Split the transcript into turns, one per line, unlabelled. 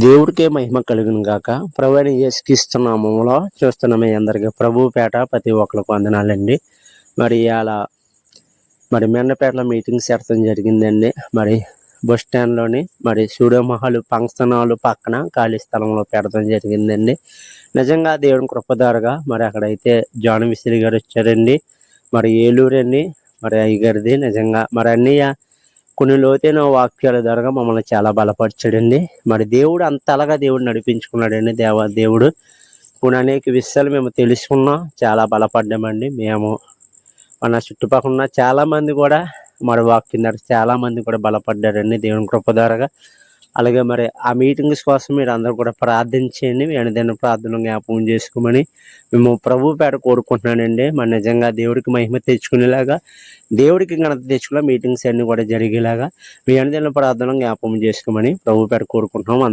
దేవుడికే మహిమ కలుగును గాక. ప్రభువైన యేసుక్రీస్తు నామములో చూస్తున్న మీ అందరికీ ప్రభుపేట ప్రతి ఒక్కరికి వందనాలండి. మరి ఇయాల మెండపేటలో మీటింగ్స్ పెట్టడం జరిగిందండి. మరి బస్ స్టాండ్లోని స్టూడియో మహల్ ఫంక్షన్ హాల్ పక్కన ఖాళీ స్థలంలో పెడతం జరిగిందండి. నిజంగా దేవుని కృపధారగా అక్కడైతే జాన్ విసిరి గారు వచ్చారండి. ఏలూరండి అయ్యగారిది. నిజంగా అన్నయ్య కొన్ని లోతైన వాక్యాల ద్వారా మమ్మల్ని చాలా బలపరిచాడండి. దేవుడు అంతలాగా దేవుడు నడిపించుకున్నాడండి. దేవుడు కొన్ని అనేక విషయాలు మేము తెలుసుకున్నాం, చాలా బలపడ్డామండి. మేము మన చుట్టుపక్కల ఉన్న చాలామంది కూడా వాక్యం ద్వారా చాలామంది కూడా బలపడ్డారండి దేవుని కృప ద్వారాగా. అలాగే ఆ మీటింగ్స్ కోసం మీరు అందరూ కూడా ప్రార్థించండి. మీ అనుదిన ప్రార్థనలు జ్ఞాపకం చేసుకోమని మేము ప్రభుపేట కోరుకుంటున్నానండి. నిజంగా దేవుడికి మహిమ తెచ్చుకునేలాగా, దేవుడికి ఘనత తెచ్చుకునే మీటింగ్స్ అన్నీ కూడా జరిగేలాగా మీ అనుదిన ప్రార్థనలు జ్ఞాపకం చేసుకోమని ప్రభుపేట కోరుకుంటున్నాం.